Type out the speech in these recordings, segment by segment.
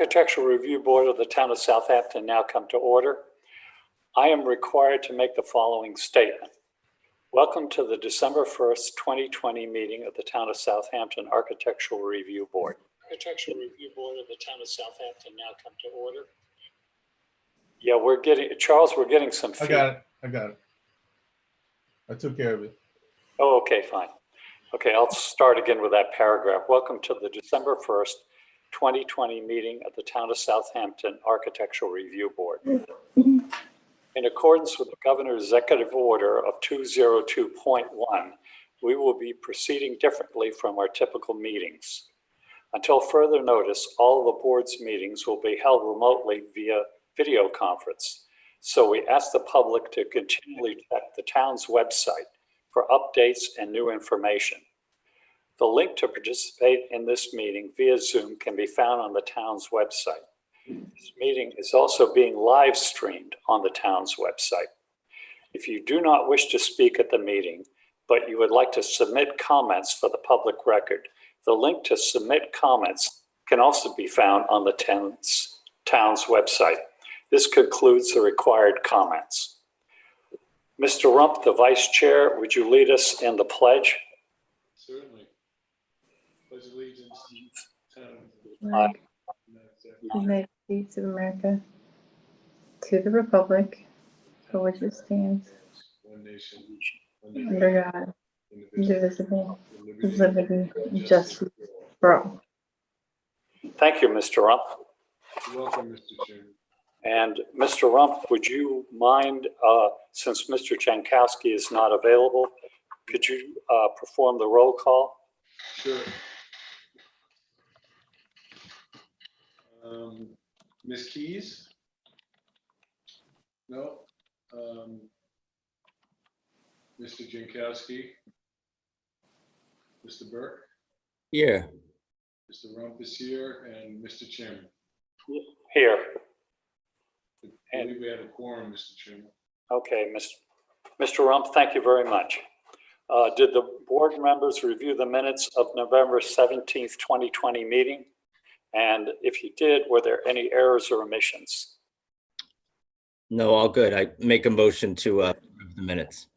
Architectural Review Board of the Town of Southampton now come to order. I am required to make the following statement. Welcome to the December 1st, 2020 meeting of the Town of Southampton Architectural Review Board. Architectural Review Board of the Town of Southampton now come to order. Yeah, Charles, we're getting some feedback. I got it. I took care of it. Oh, okay, fine. Okay, I'll start again with that paragraph. Welcome to the December 1st, 2020 meeting of the Town of Southampton Architectural Review Board. In accordance with the Governor's Executive Order of 202.1, we will be proceeding differently from our typical meetings. Until further notice, all the board's meetings will be held remotely via video conference. So we ask the public to continually check the town's website for updates and new information. The link to participate in this meeting via Zoom can be found on the town's website. This meeting is also being live streamed on the town's website. If you do not wish to speak at the meeting, but you would like to submit comments for the public record, the link to submit comments can also be found on the town's website. This concludes the required comments. Mr. Rump, the Vice Chair, would you lead us in the pledge? Certainly. Pledge allegiance to the Flag of the United States of America, to the republic for which it stands, one nation, under God, indivisible, with liberty and justice for all. Thank you, Mr. Rump. You're welcome, Mr. Chairman. And Mr. Rump, would you mind, since Mr. Jankowski is not available, could you perform the roll call? Sure. Ms. Keys? No. Mr. Jankowski? Mr. Burke? Here. Mr. Rump is here, and Mr. Chairman. Here. I believe we have a quorum, Mr. Chairman. Okay, Mr. Rump, thank you very much. Did the board members review the minutes of November 17th, 2020 meeting? And if you did, were there any errors or omissions? No, all good. I make a motion to approve the minutes.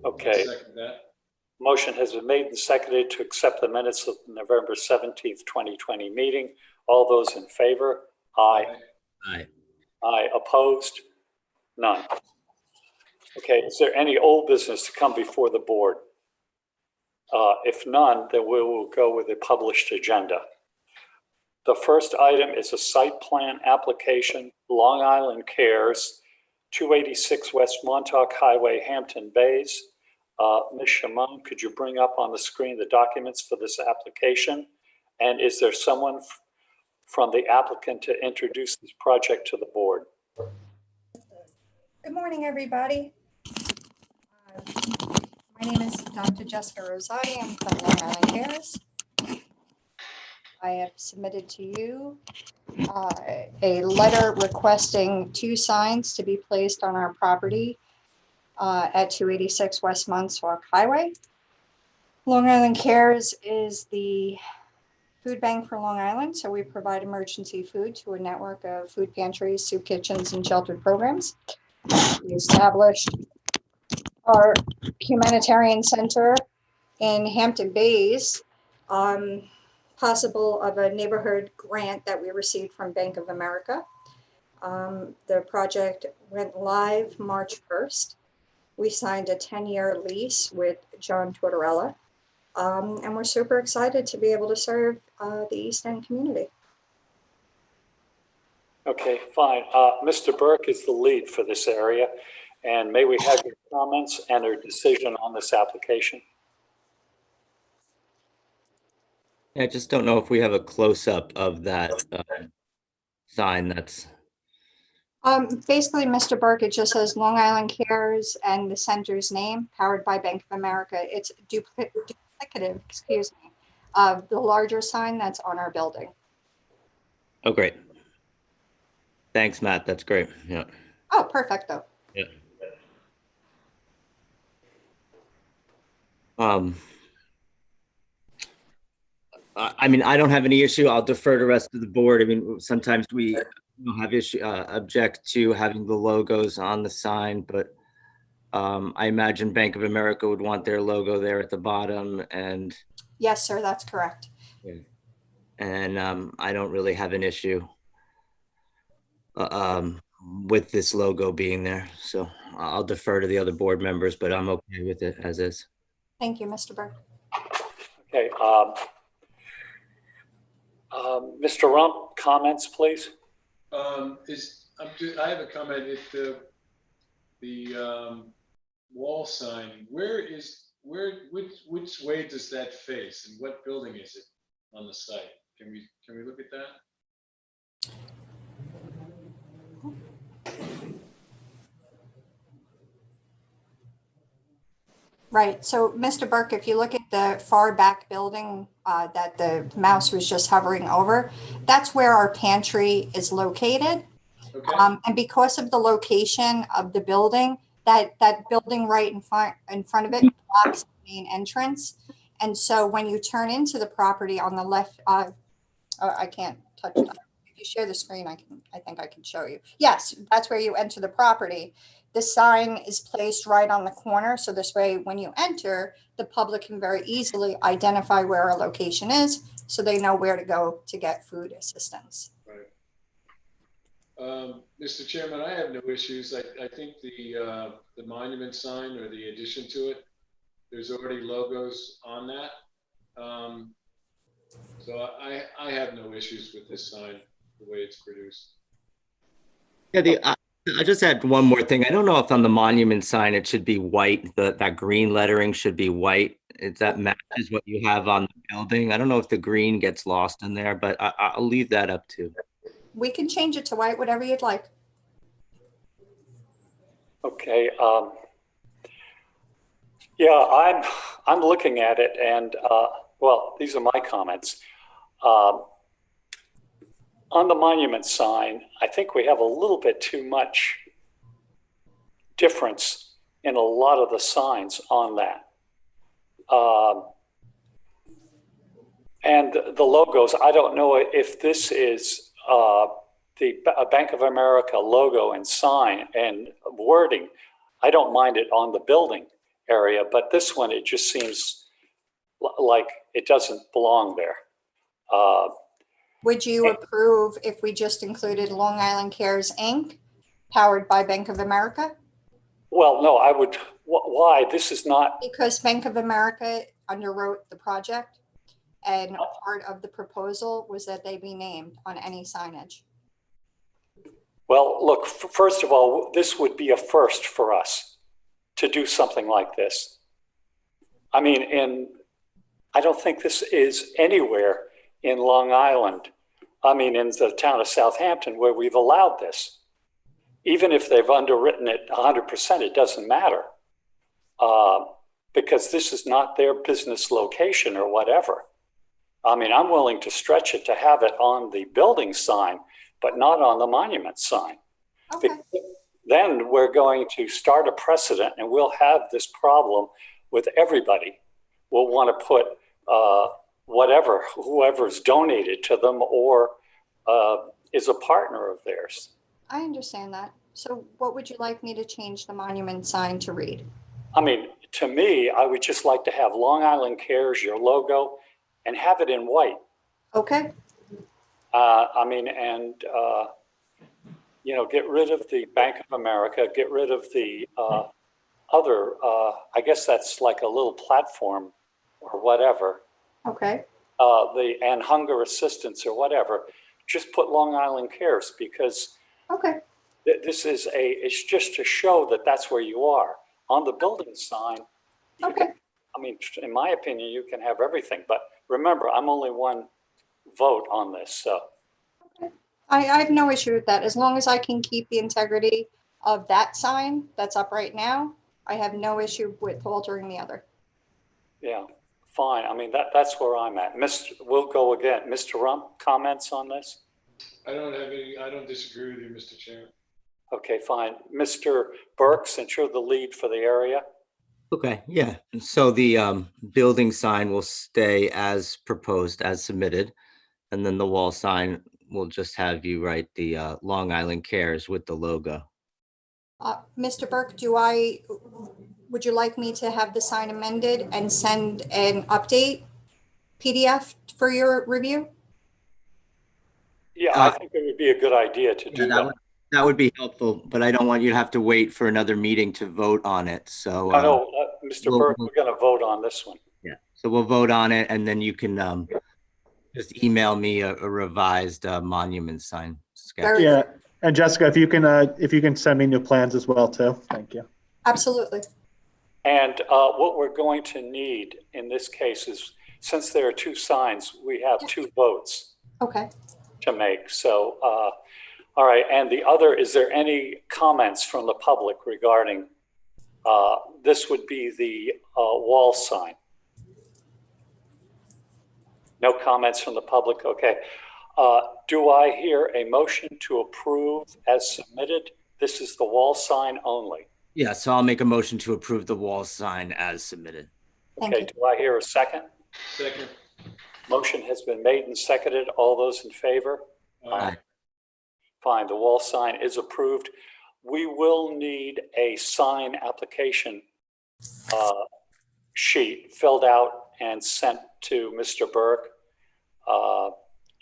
Okay. I'll second that. Motion has been made and seconded to accept the minutes of the November 17th, 2020 meeting. All those in favor? Aye. Aye. Aye. Opposed? None. Okay, is there any old business to come before the board? If none, then we will go with the published agenda. The first item is a site plan application, Long Island Cares, 286 West Montauk Highway, Hampton Bays. Ms. Shimon, could you bring up on the screen the documents for this application? And is there someone from the applicant to introduce this project to the board? Good morning, everybody. My name is Dr. Jessica Rosati. I'm from Long Island Cares. I have submitted to you a letter requesting 2 signs to be placed on our property at 286 West Montauk Highway. Long Island Cares is the food bank for Long Island, so we provide emergency food to a network of food pantries, soup kitchens, and sheltered programs. We established our humanitarian center in Hampton Bays, possible of a neighborhood grant that we received from Bank of America. The project went live March 1st. We signed a 10-year lease with John Tortorella, and we're super excited to be able to serve the East End community. Okay, fine. Mr. Burke is the lead for this area, and may we have your comments and your decision on this application? I just don't know if we have a close-up of that sign that's... Basically, Mr. Burke, it just says Long Island Cares and the center's name, powered by Bank of America. It's duplicative, excuse me, of the larger sign that's on our building. Oh, great. Thanks, Matt. That's great. Yeah. Oh, perfecto. Yeah. I mean, I don't have any issue. I'll defer to the rest of the board. I mean, sometimes we have object to having the logos on the sign, but I imagine Bank of America would want their logo there at the bottom, and Yes, sir, that's correct. I don't really have an issue uh, um, with this logo being there. So I'll defer to the other board members, but I'm okay with it as is. Thank you, Mr. Burke. Okay. Mr. Rump, comments, please. I have a comment. The wall sign, which way does that face, and what building is it on the site? Can we look at that? Right. So, Mr. Burke, if you look at the far back building that the mouse was just hovering over, that's where our pantry is located. Okay. And because of the location of the building, that building right in front of it blocks the main entrance. And so when you turn into the property on the left, I can't touch that. If you share the screen, I think I can show you. Yes, that's where you enter the property. The sign is placed right on the corner. So this way, when you enter, the public can very easily identify where our location is, so they know where to go to get food assistance. Right. Mr. Chairman, I have no issues. I think the monument sign or the addition to it, there's already logos on that. So I have no issues with this sign, the way it's produced. Yeah, I just had one more thing. I don't know if on the monument sign it should be white. That green lettering should be white. That matches what you have on the building. I don't know if the green gets lost in there, but I'll leave that up to. We can change it to white, whatever you'd like. Okay. Yeah, I'm looking at it, and well, these are my comments. On the monument sign, I think we have a little bit too much difference in a lot of the signs on that. And the logos, I don't know if this is the Bank of America logo and sign and wording. I don't mind it on the building area, but this one, it just seems like it doesn't belong there. Would you approve if we just included Long Island Cares, Inc., powered by Bank of America? Well, no, I would. Why? This is not. Because Bank of America underwrote the project, and part of the proposal was that they be named on any signage. Well, look, first of all, this would be a first for us to do something like this. I mean, I don't think this is anywhere in Long Island, I mean, in the town of Southampton, where we've allowed this. Even if they've underwritten it 100%, it doesn't matter, because this is not their business location or whatever. I mean, I'm willing to stretch it to have it on the building sign, but not on the monument sign. Okay. Because then we're going to start a precedent, and we'll have this problem with everybody. We'll want to put whoever's donated to them or is a partner of theirs. I understand that. So what would you like me to change the monument sign to read? I mean, to me, I would just like to have Long Island Cares, your logo, and have it in white. Okay. I mean, and, you know, get rid of the Bank of America, get rid of the other, I guess that's like a little platform or whatever. Okay. And hunger assistance or whatever. Just put Long Island Cares, because Okay. this is it's just to show that that's where you are. On the building sign, Okay. I mean, in my opinion, you can have everything, but remember, I'm only one vote on this, so. I have no issue with that. As long as I can keep the integrity of that sign that's up right now, I have no issue with altering the other. Yeah, fine. I mean, that's where I'm at. We'll go again. Mr. Rump, comments on this? I don't disagree with you, Mr. Chair. Okay, fine. Mr. Burke, since you're the lead for the area? Okay, yeah. So the building sign will stay as proposed, as submitted. And then the wall sign will just have you write the Long Island Cares with the logo. Mr. Burke, would you like me to have the sign amended and send an update PDF for your review? Yeah, Uh, I think it would be a good idea to do that. That would be helpful, but I don't want you to have to wait for another meeting to vote on it. So No, Mr. Burke, we'll- we're going to vote on this one. yeah, so we'll vote on it, and then you can just email me a revised monument sign sketch. Very- Yeah, and Jessica, if you can send me new plans as well too. Thank you. Absolutely. And what we're going to need in this case is, since there are two signs, we have two votes Okay. to make. So, all right. And the other, is there any comments from the public regarding, this would be the wall sign? No comments from the public? Okay. Do I hear a motion to approve as submitted? This is the wall sign only. Yeah, so I'll make a motion to approve the wall sign as submitted. Thank Okay, you. do I hear a second? Second. Motion has been made and seconded. All those in favor? Aye. Fine, the wall sign is approved. We will need a sign application sheet filled out and sent to Mr. Burke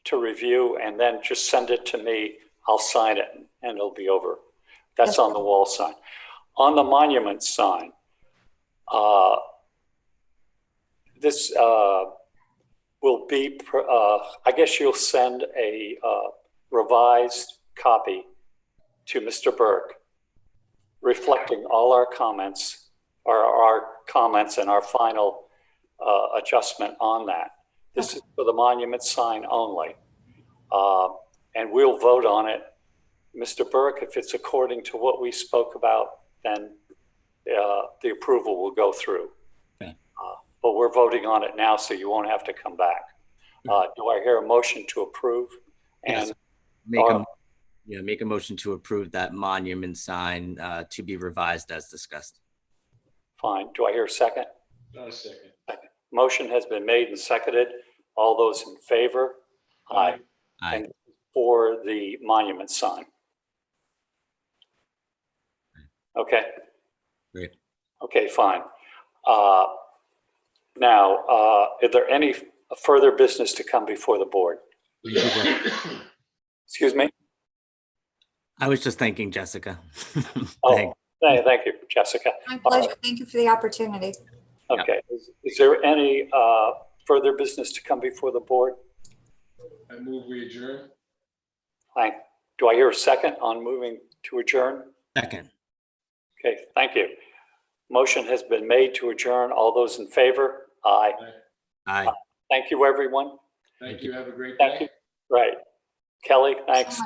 to review, and then just send it to me. I'll sign it and it'll be over. That's on the wall sign. On the monument sign, this will be, I guess you'll send a revised copy to Mr. Burke reflecting all our comments, or our comments and our final adjustment on that. This is for the monument sign only. And we'll vote on it. Mr. Burke, if it's according to what we spoke about, then the approval will go through. Okay. But we're voting on it now, so you won't have to come back. Do I hear a motion to approve? Yes. And Make a motion to approve that monument sign to be revised as discussed. fine. Do I hear a second? Second. Motion has been made and seconded. All those in favor? Aye. Aye. And for the monument sign. Okay. Great. Okay, fine. Now, is there any further business to come before the board? Excuse me? I was just thanking Jessica. Oh, Thanks. thank you, Jessica. My pleasure. Thank you for the opportunity. Okay. Is there any further business to come before the board? I move we adjourn. Fine. Do I hear a second on moving to adjourn? Second. Okay, thank you. Motion has been made to adjourn. All those in favor? Aye. Aye. Aye. Thank you, everyone. Thank you. Have a great Thank day. you. Right. Kelly, thanks.